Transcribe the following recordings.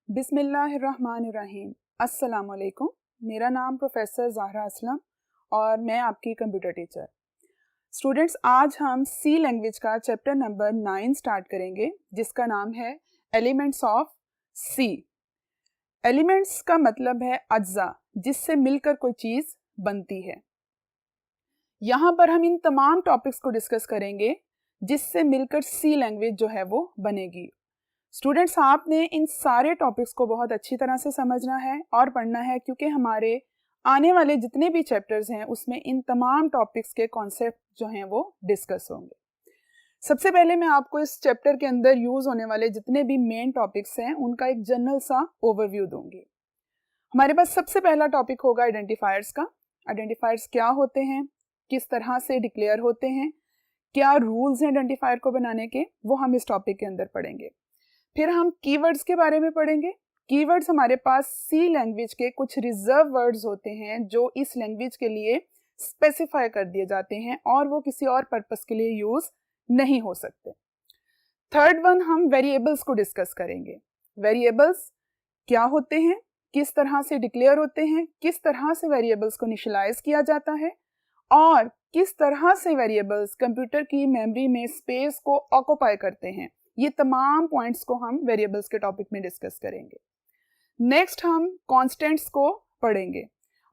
बिस्मिल्लाहिर्रहमानिर्रहीम। अस्सलाम वालेकुम। मेरा नाम प्रोफेसर ज़हरा असलम और मैं आपकी कंप्यूटर टीचर। स्टूडेंट्स, आज हम सी लैंग्वेज का चैप्टर नंबर 9 स्टार्ट करेंगे, जिसका नाम है एलिमेंट्स ऑफ सी। एलिमेंट्स का मतलब है अज्जा, जिससे मिलकर कोई चीज़ बनती है। यहाँ पर हम इन तमाम टॉपिक्स को डिस्कस करेंगे जिससे मिलकर सी लैंग्वेज जो है वो बनेगी। स्टूडेंट्स, आपने इन सारे टॉपिक्स को बहुत अच्छी तरह से समझना है और पढ़ना है, क्योंकि हमारे आने वाले जितने भी चैप्टर्स हैं उसमें इन तमाम टॉपिक्स के कॉन्सेप्ट जो हैं वो डिस्कस होंगे। सबसे पहले मैं आपको इस चैप्टर के अंदर यूज़ होने वाले जितने भी मेन टॉपिक्स हैं उनका एक जनरल सा ओवरव्यू दूंगी। हमारे पास सबसे पहला टॉपिक होगा आइडेंटिफायर्स का। आइडेंटिफायर्स क्या होते हैं, किस तरह से डिक्लेयर होते हैं, क्या रूल्स हैं आइडेंटिफायर को बनाने के, वो हम इस टॉपिक के अंदर पढ़ेंगे। फिर हम कीवर्ड्स के बारे में पढ़ेंगे। कीवर्ड्स हमारे पास सी लैंग्वेज के कुछ रिजर्व वर्ड्स होते हैं जो इस लैंग्वेज के लिए स्पेसिफाई कर दिए जाते हैं और वो किसी और पर्पस के लिए यूज नहीं हो सकते। थर्ड वन, हम वेरिएबल्स को डिस्कस करेंगे। वेरिएबल्स क्या होते हैं, किस तरह से डिक्लेयर होते हैं, किस तरह से वेरिएबल्स को इनिशियलाइज किया जाता है और किस तरह से वेरिएबल्स कंप्यूटर की मेमोरी में स्पेस को ऑक्यूपाई करते हैं। ये तमाम पॉइंट्स को हम वेरिएबल्स के टॉपिक में डिस्कस करेंगे। नेक्स्ट हम कांस्टेंट्स को पढ़ेंगे।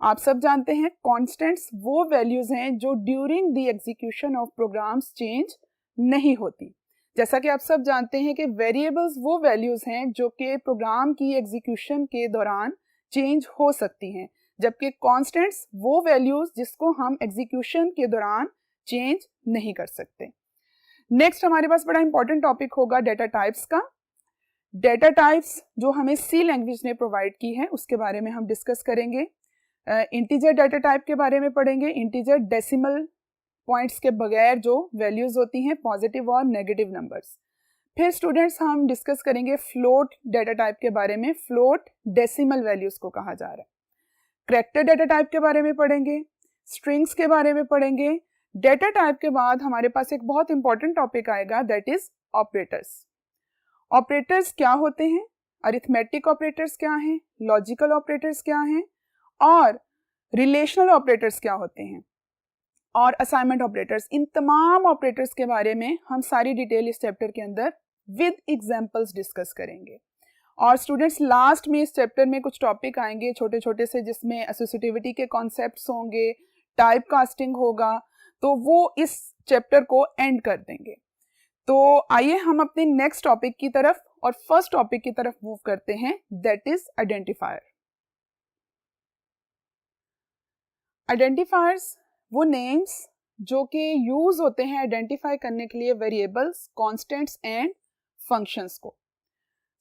आप सब जानते हैं कांस्टेंट्स वो वैल्यूज हैं जो during the execution of programs change नहीं होती। जैसा कि आप सब जानते हैं कि वेरिएबल्स वो वैल्यूज हैं जो कि प्रोग्राम की एग्जीक्यूशन के दौरान चेंज हो सकती हैं, जबकि कांस्टेंट्स वो वैल्यूज जिसको हम एग्जीक्यूशन के दौरान चेंज नहीं कर सकते। नेक्स्ट हमारे पास बड़ा इंपॉर्टेंट टॉपिक होगा डेटा टाइप्स का। डेटा टाइप्स जो हमें सी लैंग्वेज ने प्रोवाइड की है उसके बारे में हम डिस्कस करेंगे। इंटीजर डेटा टाइप के बारे में पढ़ेंगे। इंटीजर डेसिमल पॉइंट्स के बगैर जो वैल्यूज होती हैं, पॉजिटिव और नेगेटिव नंबर्स। फिर स्टूडेंट्स हम डिस्कस करेंगे फ्लोट डेटा टाइप के बारे में। फ्लोट डेसिमल वैल्यूज को कहा जा रहा है। कैरेक्टर डेटा टाइप के बारे में पढ़ेंगे। स्ट्रिंग्स के बारे में पढ़ेंगे। डेटा टाइप के बाद हमारे पास एक बहुत इंपॉर्टेंट टॉपिक आएगा, दैट इज ऑपरेटर्स। ऑपरेटर्स क्या होते हैं, अरिथमेटिक ऑपरेटर्स क्या हैं, लॉजिकल ऑपरेटर्स क्या हैं और रिलेशनल ऑपरेटर्स क्या होते हैं और असाइनमेंट ऑपरेटर्स। इन तमाम ऑपरेटर्स के बारे में हम सारी डिटेल इस चैप्टर के अंदर विद एग्जांपल्स डिस्कस करेंगे। और स्टूडेंट्स, लास्ट में इस चैप्टर में कुछ टॉपिक आएंगे छोटे छोटे से, जिसमें एसोसिएटिविटी के कॉन्सेप्ट्स होंगे, टाइप कास्टिंग होगा, तो वो इस चैप्टर को एंड कर देंगे। तो आइए हम अपने नेक्स्ट टॉपिक की तरफ और फर्स्ट टॉपिक की तरफ मूव करते हैं, दैट इज आइडेंटिफायर। आइडेंटिफायर्स वो नेम्स जो कि यूज होते हैं आइडेंटिफाई करने के लिए वेरिएबल्स, कांस्टेंट्स एंड फंक्शंस को।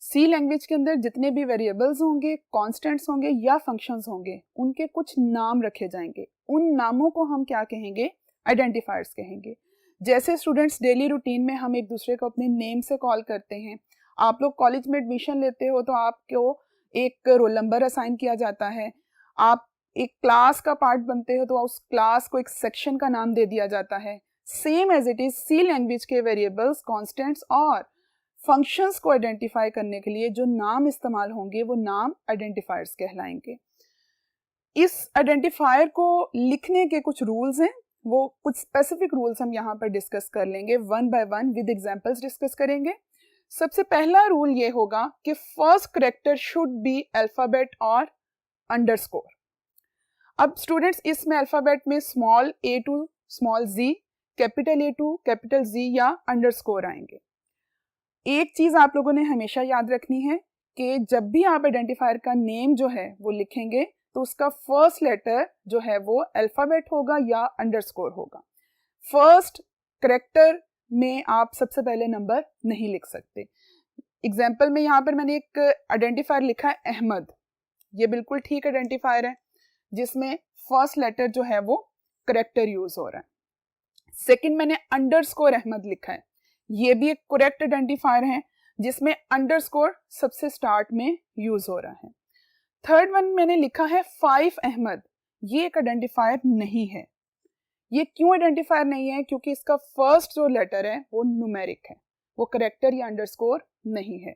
सी लैंग्वेज के अंदर जितने भी वेरिएबल्स होंगे, कांस्टेंट्स होंगे या फंक्शंस होंगे, उनके कुछ नाम रखे जाएंगे। उन नामों को हम क्या कहेंगे, आइडेंटिफायर्स कहेंगे। जैसे स्टूडेंट्स डेली रूटीन में हम एक दूसरे को अपने नेम से कॉल करते हैं। आप लोग कॉलेज में एडमिशन लेते हो तो आपको एक रोल नंबर असाइन किया जाता है। आप एक क्लास का पार्ट बनते हो तो उस क्लास को एक सेक्शन का नाम दे दिया जाता है। Same as it is C language के वेरिएबल्स, कॉन्स्टेंट्स और फंक्शंस को आइडेंटिफाई करने के लिए जो नाम इस्तेमाल होंगे वो नाम आइडेंटिफायर्स कहलाएंगे। इस आइडेंटिफायर को लिखने के कुछ रूल्स हैं, वो कुछ स्पेसिफिक रूल्स हम यहाँ पर डिस्कस कर लेंगे, one by one with examples discuss करेंगे। सबसे पहला रूल ये होगा कि first character should be alphabet और अंडरस्कोर। अब स्टूडेंट्स, इसमें अल्फाबेट में small a to small z, capital A to capital Z या अंडरस्कोर आएंगे। एक चीज आप लोगों ने हमेशा याद रखनी है कि जब भी आप आइडेंटिफायर का नेम जो है वो लिखेंगे तो उसका फर्स्ट लेटर जो है वो अल्फाबेट होगा या अंडरस्कोर होगा। फर्स्ट कैरेक्टर में आप सबसे पहले नंबर नहीं लिख सकते। एग्जाम्पल में यहाँ पर मैंने एक आइडेंटिफायर लिखा है अहमद। ये बिल्कुल ठीक आइडेंटिफायर है जिसमें फर्स्ट लेटर जो है वो कैरेक्टर यूज हो रहा है। सेकंड मैंने अंडरस्कोर अहमद लिखा है, ये भी एक करेक्ट आइडेंटिफायर है जिसमें अंडरस्कोर सबसे स्टार्ट में यूज हो रहा है। थर्ड वन मैंने लिखा है 5 अहमद, ये एक आइडेंटिफायर नहीं है। ये क्यों आइडेंटिफायर नहीं है, क्योंकि इसका फर्स्ट जो लेटर है वो न्यूमेरिक है, वो करेक्टर या अंडरस्कोर नहीं है।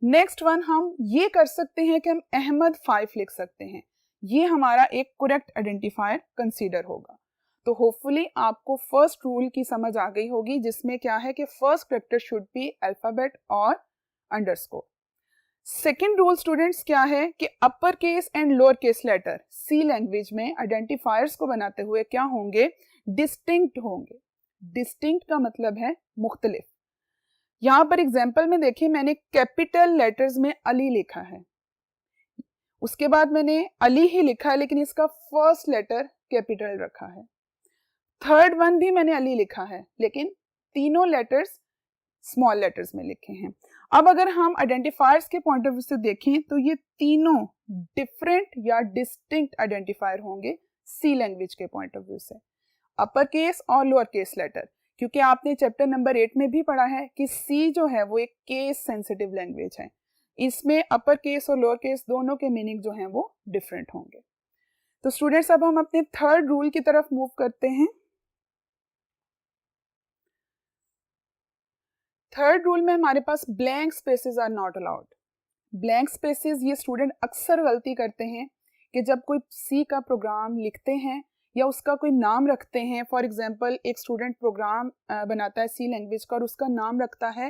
नेक्स्ट वन हम ये कर सकते हैं कि हम अहमद 5 लिख सकते हैं, ये हमारा एक करेक्ट आइडेंटिफायर कंसीडर होगा। तो होपफुली आपको फर्स्ट रूल की समझ आ गई होगी, जिसमें क्या है कि first character should be alphabet और अंडरस्कोर। सेकेंड रूल स्टूडेंट्स क्या है कि upper case and lower case letter C language में आइडेंटिफायर्स को बनाते हुए क्या होंगे, डिस्टिंक्ट होंगे। डिस्टिंक्ट का मतलब है मुख्तलिफ। यहां पर एग्जाम्पल में देखिए, मैंने कैपिटल लेटर्स में अली लिखा है, उसके बाद मैंने अली ही लिखा है लेकिन इसका फर्स्ट लेटर कैपिटल रखा है। थर्ड वन भी मैंने अली लिखा है लेकिन तीनों लेटर्स स्मॉल लेटर्स में लिखे हैं। अब अगर हम आइडेंटिफायर्स के पॉइंट ऑफ व्यू से देखें तो ये तीनों डिफरेंट या डिस्टिंक्ट आइडेंटिफायर होंगे सी लैंग्वेज के पॉइंट ऑफ व्यू से, अपर केस और लोअर केस लेटर, क्योंकि आपने चैप्टर नंबर 8 में भी पढ़ा है कि सी जो है वो एक केस सेंसिटिव लैंग्वेज है, इसमें अपर केस और लोअर केस दोनों के मीनिंग जो हैं वो डिफरेंट होंगे। तो स्टूडेंट्स अब हम अपने थर्ड रूल की तरफ मूव करते हैं। थर्ड रूल में हमारे पास blank spaces are not allowed. Blank spaces ये स्टूडेंट अक्सर गलती करते हैं कि जब कोई सी का प्रोग्राम लिखते हैं या उसका कोई नाम रखते हैं, फॉर एग्जांपल एक स्टूडेंट प्रोग्राम बनाता है सी लैंग्वेज का और उसका नाम रखता है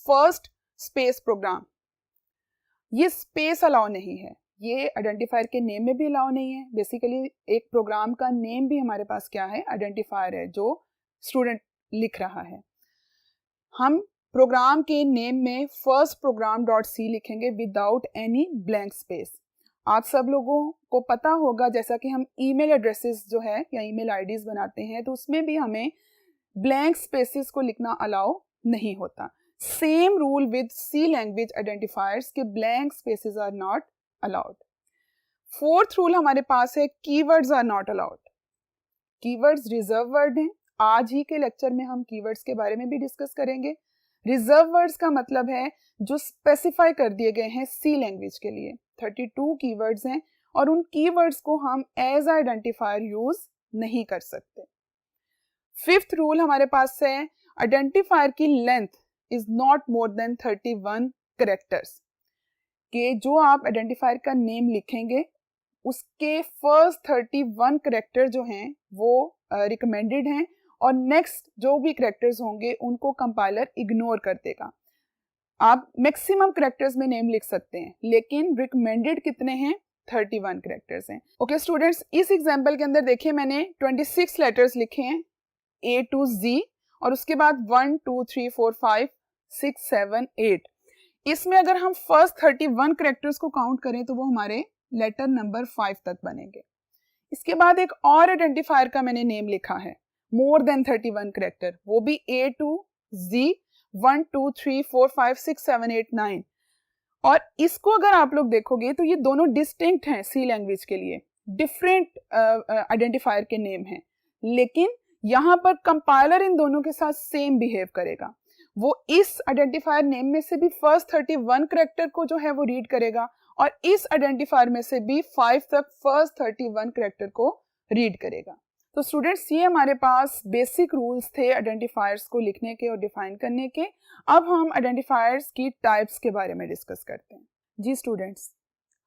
फर्स्ट स्पेस प्रोग्राम, ये स्पेस अलाउ नहीं है, ये आइडेंटिफायर के नेम में भी अलाउ नहीं है। बेसिकली एक प्रोग्राम का नेम भी हमारे पास क्या है, आइडेंटिफायर है जो स्टूडेंट लिख रहा है। हम प्रोग्राम के नेम में फर्स्ट प्रोग्राम डॉट सी लिखेंगे विदाउट एनी ब्लैंक स्पेस। आप सब लोगों को पता होगा, जैसा कि हम ईमेल एड्रेसेस जो है या ईमेल आईडीज बनाते हैं तो उसमें भी हमें ब्लैंक स्पेसेस को लिखना अलाउ नहीं होता। Same rule with C language identifiers के blank spaces are not allowed. Fourth rule हमारे पास है keywords are not allowed. Keywords reserve word हैं, आज ही के लेक्चर में हम कीवर्ड्स के बारे में भी डिस्कस करेंगे। रिजर्व वर्ड्स का मतलब है जो स्पेसिफाई कर दिए गए हैं सी लैंग्वेज के लिए। 32 कीवर्ड्स हैं और उन कीवर्ड्स को हम एज आइडेंटिफायर यूज नहीं कर सकते। फिफ्थ रूल हमारे पास है आइडेंटिफायर की length is not more than 31 characters, कि जो आप आइडेंटिफायर का नेम लिखेंगे उसके फर्स्ट 31 कैरेक्टर जो हैं वो रिकमेंडेड हैं और नेक्स्ट जो भी कैरेक्टर्स होंगे उनको कंपाइलर इग्नोर कर देगा। आप मैक्सिमम कैरेक्टर्स में नेम लिख सकते हैं लेकिन रिकमेंडेड कितने हैं, 31 कैरेक्टर्स हैं। ओके स्टूडेंट्स, इस एग्जांपल के अंदर देखिए मैंने 26 लेटर्स लिखे हैं A to Z और उसके बाद 1 2 3 4 5 6 7 8। इसमें अगर हम फर्स्ट 31 कैरेक्टर्स को काउंट करें तो वो हमारे लेटर नंबर 5 तक बनेंगे। इसके बाद एक और आइडेंटिफायर का मैंने नेम लिखा है मोर देन 31 कैरेक्टर, वो भी A to Z 1 2 3 4 5 6 7 8 9। और इसको अगर आप लोग देखोगे तो ये दोनों डिस्टिंक्ट हैं सी लैंग्वेज के लिए, डिफरेंट आइडेंटिफायर के नेम हैं, लेकिन यहाँ पर कंपाइलर इन दोनों के साथ सेम बिहेव करेगा। वो इस आइडेंटिफायर नेम में से भी फर्स्ट 31 कैरेक्टर को जो है वो रीड करेगा और इस आइडेंटिफायर में से भी 5 तक फर्स्ट 31 कैरेक्टर को रीड करेगा। तो स्टूडेंट्स ये हमारे पास बेसिक रूल्स थे आइडेंटिफायर्स को लिखने के और डिफाइन करने के। अब हम आइडेंटिफायर्स की टाइप्स के बारे में डिस्कस करते हैं। जी स्टूडेंट्स,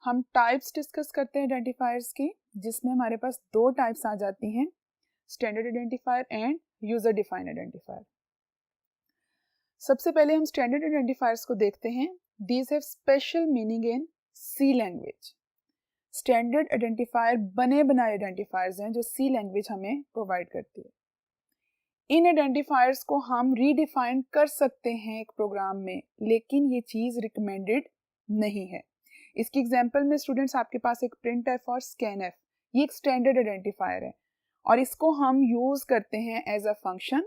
हम टाइप्स डिस्कस करते हैं आइडेंटिफायर्स की, जिसमें हमारे पास दो टाइप्स आ जाती हैं, standard identifier and user defined identifier. सबसे पहले हम स्टैंडर्ड आइडेंटिफायर्स को देखते हैं। These have special meaning in C language. Standard identifier बने बनाए आइडेंटिफायर्स हैं जो सी लैंग्वेज हमें प्रोवाइड करती है। इन आइडेंटिफायर्स को हम रीडिफाइन कर सकते हैं एक प्रोग्राम में, लेकिन ये चीज़ रिकमेंडेड नहीं है। इसकी एग्जांपल में स्टूडेंट्स आपके पास एक printf और scanf, ये एक स्टैंडर्ड आइडेंटिफायर है और इसको हम यूज़ करते हैं एज अ फंक्शन।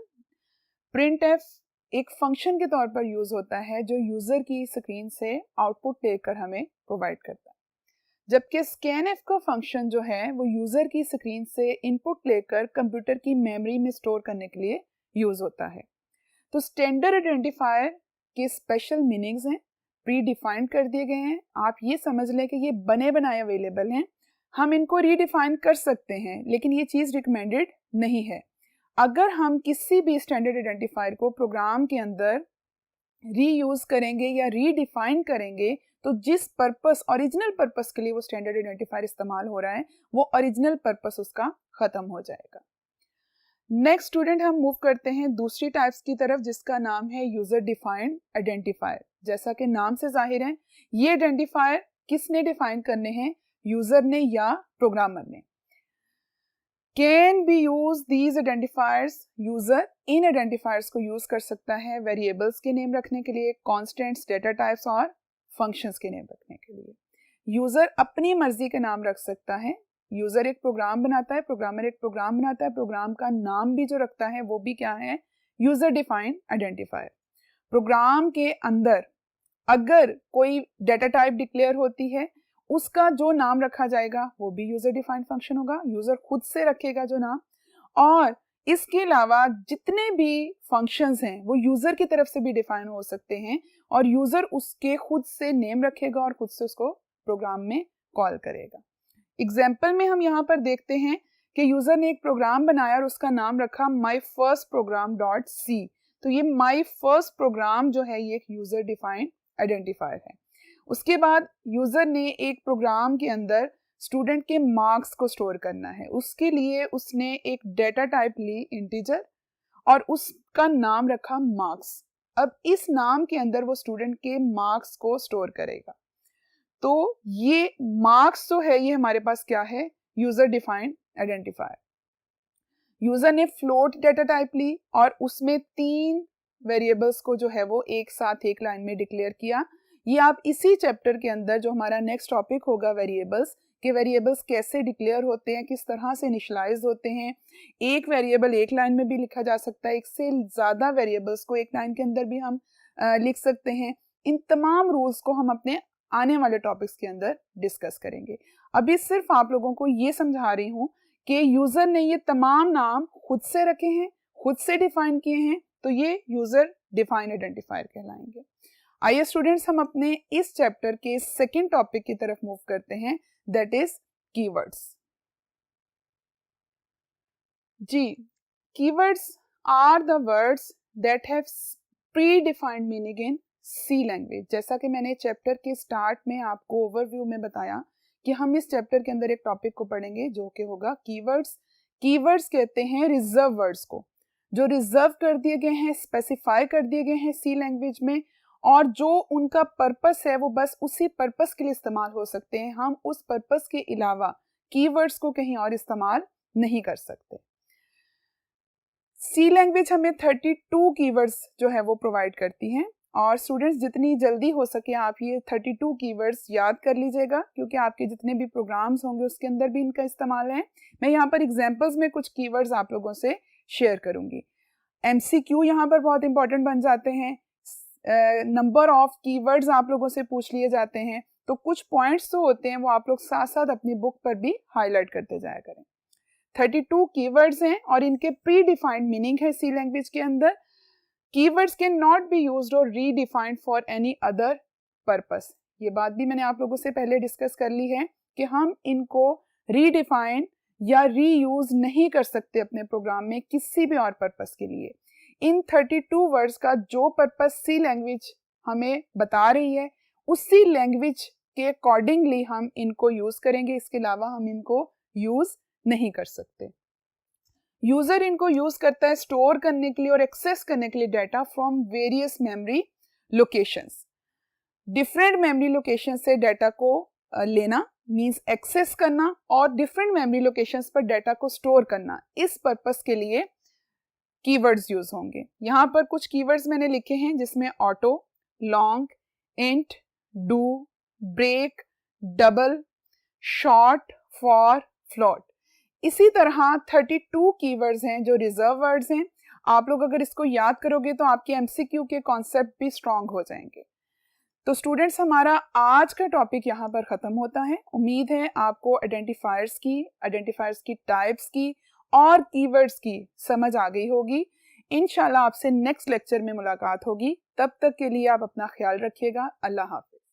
printf एक फंक्शन के तौर पर यूज़ होता है जो यूज़र की स्क्रीन से आउटपुट लेकर हमें प्रोवाइड करता है, जबकि scanf का फंक्शन जो है वो यूज़र की स्क्रीन से इनपुट लेकर कंप्यूटर की मेमोरी में स्टोर करने के लिए यूज़ होता है। तो स्टैंडर्ड आइडेंटिफायर के स्पेशल मीनिंग्स हैं, प्री डिफाइंड कर दिए गए हैं। आप ये समझ लें कि ये बने बनाए अवेलेबल हैं, हम इनको रीडिफाइन कर सकते हैं, लेकिन ये चीज़ रिकमेंडेड नहीं है। अगर हम किसी भी स्टैंडर्ड आइडेंटिफायर को प्रोग्राम के अंदर रीयूज करेंगे या रीडिफाइन करेंगे तो जिस पर्पस, ओरिजिनल पर्पस के लिए वो स्टैंडर्ड आइडेंटिफायर इस्तेमाल हो रहा है, वो ओरिजिनल पर्पस उसका खत्म हो जाएगा। नेक्स्ट स्टूडेंट, हम मूव करते हैं दूसरी टाइप्स की तरफ, जिसका नाम है यूजर डिफाइंड आइडेंटिफायर। जैसा कि नाम से जाहिर है, ये आइडेंटिफायर किसने डिफाइन करने हैं, यूजर ने या प्रोग्रामर ने। Can be use these identifiers, user in identifiers को यूज कर सकता है वेरिएबल्स के नेम रखने के लिए, कॉन्स्टेंट्स, डेटा टाइप्स और फंक्शंस के नेम रखने के लिए। यूजर अपनी मर्जी के नाम रख सकता है। यूजर एक प्रोग्राम बनाता है, प्रोग्रामर एक प्रोग्राम बनाता है, प्रोग्राम का नाम भी जो रखता है वो भी क्या है, यूजर डिफाइंड आइडेंटिफायर। प्रोग्राम के अंदर अगर कोई डेटा टाइप डिक्लेयर होती है, उसका जो नाम रखा जाएगा वो भी यूजर डिफाइंड फंक्शन होगा, यूजर खुद से रखेगा जो नाम। और इसके अलावा जितने भी फंक्शंस हैं वो यूजर की तरफ से भी डिफाइन हो सकते हैं, और यूजर उसके खुद से नेम रखेगा और खुद से उसको प्रोग्राम में कॉल करेगा। एग्जाम्पल में हम यहाँ पर देखते हैं कि यूजर ने एक प्रोग्राम बनाया और उसका नाम रखा my first program dot C. तो ये माई फर्स्ट प्रोग्राम जो है ये एक यूजर डिफाइंड आइडेंटिफायर है। उसके बाद यूजर ने एक प्रोग्राम के अंदर स्टूडेंट के मार्क्स को स्टोर करना है, उसके लिए उसने एक डेटा टाइप ली इंटीजर और उसका नाम रखा मार्क्स। अब इस नाम के अंदर वो स्टूडेंट के मार्क्स को स्टोर करेगा। तो ये मार्क्स जो है ये हमारे पास क्या है, यूजर डिफाइंड आइडेंटिफायर। यूजर ने फ्लोट डेटा टाइप ली और उसमें 3 वेरिएबल्स को जो है वो एक साथ एक लाइन में डिक्लेयर किया। ये आप इसी चैप्टर के अंदर जो हमारा नेक्स्ट टॉपिक होगा वेरिएबल्स, के वेरिएबल्स कैसे डिक्लेयर होते हैं, किस तरह से इनिशियलाइज होते हैं, एक वेरिएबल एक लाइन में भी लिखा जा सकता है, एक से ज़्यादा वेरिएबल्स को एक लाइन के अंदर भी हम लिख सकते हैं। इन तमाम रूल्स को हम अपने आने वाले टॉपिक्स के अंदर डिस्कस करेंगे। अभी सिर्फ आप लोगों को ये समझा रही हूँ कि यूजर ने ये तमाम नाम खुद से रखे हैं, खुद से डिफाइन किए हैं, तो ये यूजर डिफाइंड आइडेंटिफायर कहलाएंगे। आइए स्टूडेंट्स, हम अपने इस चैप्टर के सेकंड टॉपिक की तरफ मूव करते हैं, दैट इज कीवर्ड्स। जी, keywords are the words that have predefined meaning in C language. जैसा कि मैंने चैप्टर के स्टार्ट में आपको ओवरव्यू में बताया कि हम इस चैप्टर के अंदर एक टॉपिक को पढ़ेंगे जो कि होगा कीवर्ड्स। कीवर्ड्स कहते हैं रिजर्व वर्ड्स को, जो रिजर्व कर दिए गए हैं, स्पेसिफाई कर दिए गए हैं सी लैंग्वेज में, और जो उनका पर्पस है वो बस उसी पर्पस के लिए इस्तेमाल हो सकते हैं। हम उस पर्पस के अलावा कीवर्ड्स को कहीं और इस्तेमाल नहीं कर सकते। सी लैंग्वेज हमें 32 कीवर्ड्स जो है वो प्रोवाइड करती हैं, और स्टूडेंट्स जितनी जल्दी हो सके आप ये 32 कीवर्ड्स याद कर लीजिएगा, क्योंकि आपके जितने भी प्रोग्राम्स होंगे उसके अंदर भी इनका इस्तेमाल है। मैं यहाँ पर एग्जांपल्स में कुछ कीवर्ड्स आप लोगों से शेयर करूंगी। MCQ यहाँ पर बहुत इंपॉर्टेंट बन जाते हैं, नंबर ऑफ कीवर्ड्स आप लोगों से पूछ लिए जाते हैं, तो कुछ पॉइंट्स तो होते हैं वो आप लोग साथ साथ अपनी बुक पर भी हाईलाइट करते जाया करें। 32 कीवर्ड्स हैं और इनके प्री डिफाइंड मीनिंग है सी लैंग्वेज के अंदर। Keywords can not be used और redefined for any other purpose. ये बात भी मैंने आप लोगों से पहले डिस्कस कर ली है कि हम इनको रीडिफाइन या रीयूज नहीं कर सकते अपने प्रोग्राम में किसी भी और पर्पस के लिए। इन 32 वर्ड्स का जो पर्पस सी लैंग्वेज हमें बता रही है उसी लैंग्वेज के अकॉर्डिंगली हम इनको यूज करेंगे, इसके अलावा हम इनको यूज नहीं कर सकते। यूजर इनको यूज करता है स्टोर करने के लिए और एक्सेस करने के लिए data from various memory locations. Different memory location से डाटा को लेना मींस एक्सेस करना, और डिफरेंट मेमोरी लोकेशंस पर डाटा को स्टोर करना, इस पर्पस के लिए कीवर्ड्स यूज होंगे। यहाँ पर कुछ कीवर्ड्स मैंने लिखे हैं जिसमें auto, long, int, do, break, double, short, for, float. इसी तरह 32 कीवर्ड्स हैं जो रिजर्व वर्ड्स हैं। आप लोग अगर इसको याद करोगे तो आपके MCQ के कॉन्सेप्ट भी स्ट्रॉन्ग हो जाएंगे। तो स्टूडेंट्स, हमारा आज का टॉपिक यहाँ पर ख़त्म होता है। उम्मीद है आपको आइडेंटिफायर्स की टाइप्स की और कीवर्ड्स की समझ आ गई होगी। इंशाल्लाह आपसे नेक्स्ट लेक्चर में मुलाकात होगी। तब तक के लिए आप अपना ख्याल रखिएगा। अल्लाह हाफ़िज़।